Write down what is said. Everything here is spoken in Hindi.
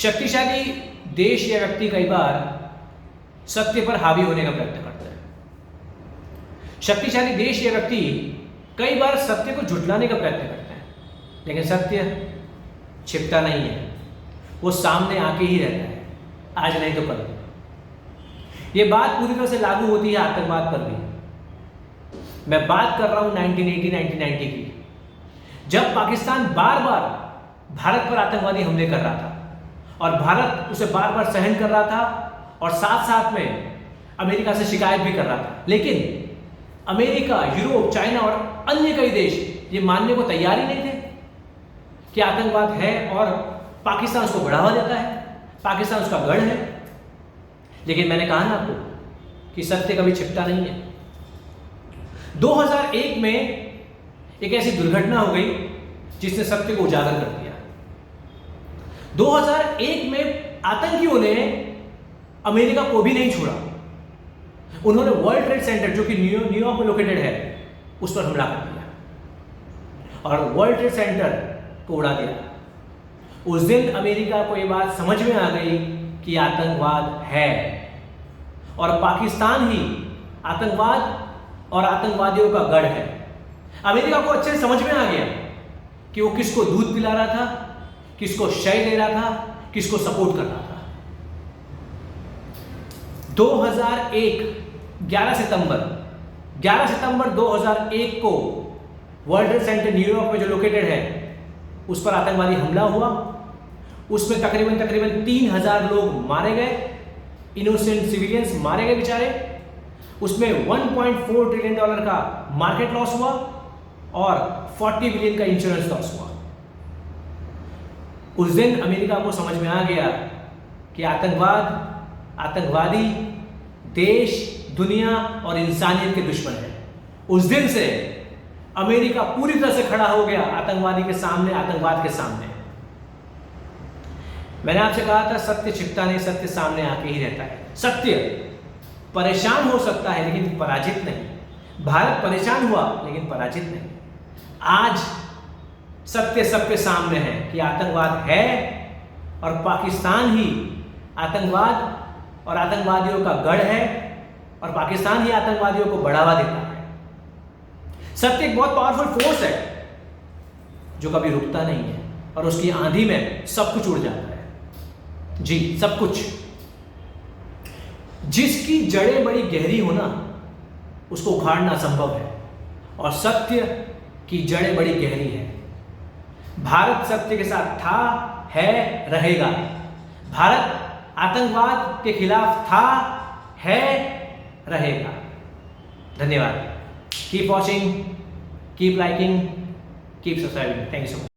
शक्तिशाली देश या व्यक्ति कई बार सत्य पर हावी होने का प्रयत्न करता है। शक्तिशाली देश या व्यक्ति कई बार सत्य को झुठलाने का प्रयत्न करते हैं, लेकिन सत्य छिपता नहीं है, वो सामने आके ही रहता है, आज नहीं तो कल। ये बात पूरी तरह से लागू होती है आतंकवाद पर भी। मैं बात कर रहा हूं 1980-1990 की, जब पाकिस्तान बार बार भारत पर आतंकवादी हमले कर रहा था और भारत उसे बार बार सहन कर रहा था और साथ साथ में अमेरिका से शिकायत भी कर रहा था। लेकिन अमेरिका, यूरोप, चाइना और अन्य कई देश ये मानने को तैयार ही नहीं थे कि आतंकवाद है और पाकिस्तान उसको बढ़ावा देता है, पाकिस्तान उसका गढ़ है। लेकिन मैंने कहा ना आपको कि सत्य कभी छिपता नहीं है। 2001 में एक ऐसी दुर्घटना हो गई जिसने सत्य को उजागर कर दिया। 2001 में आतंकियों ने अमेरिका को भी नहीं छोड़ा। उन्होंने वर्ल्ड ट्रेड सेंटर, जो कि न्यूयॉर्क में लोकेटेड है, उस पर हमला कर दिया और वर्ल्ड ट्रेड सेंटर को उड़ा दिया। उस दिन अमेरिका को यह बात समझ में आ गई कि आतंकवाद है और पाकिस्तान ही आतंकवाद और आतंकवादियों का गढ़ है। अमेरिका को अच्छे से समझ में आ गया कि वो किसको दूध पिला रहा था, किसको शय दे रहा था, किसको सपोर्ट कर रहा था। 2001 11 सितंबर 2001 को वर्ल्ड ट्रेड सेंटर न्यूयॉर्क में जो लोकेटेड है, उस पर आतंकवादी हमला हुआ। उसमें तकरीबन 3000 लोग मारे गए, इनोसेंट सिविलियंस मारे गए बेचारे। उसमें $1.4 ट्रिलियन का मार्केट लॉस हुआ और 40 बिलियन का इंश्योरेंस लॉस हुआ। उस दिन अमेरिका को समझ में आ गया कि आतंकवादी देश, दुनिया और इंसानियत के दुश्मन है। उस दिन से अमेरिका पूरी तरह से खड़ा हो गया आतंकवाद के सामने। मैंने आपसे कहा था सत्य छिपता नहीं, सत्य सामने आके ही रहता है। सत्य परेशान हो सकता है लेकिन पराजित नहीं। भारत परेशान हुआ लेकिन पराजित नहीं। आज सत्य सबके सामने है कि आतंकवाद है और पाकिस्तान ही आतंकवाद और आतंकवादियों का गढ़ है और पाकिस्तान ही आतंकवादियों को बढ़ावा देता है। सत्य एक बहुत पावरफुल फोर्स है जो कभी रुकता नहीं है और उसकी आंधी में सब कुछ उड़ जाता है। जी, सब कुछ। जिसकी जड़ें बड़ी गहरी हो ना, उसको उखाड़ना संभव है और सत्य की जड़ें बड़ी गहरी है। भारत सत्य के साथ था, है, रहेगा। भारत आतंकवाद के खिलाफ था, है, रहेगा। धन्यवाद। Keep watching, keep liking, keep subscribing. Thank you so much.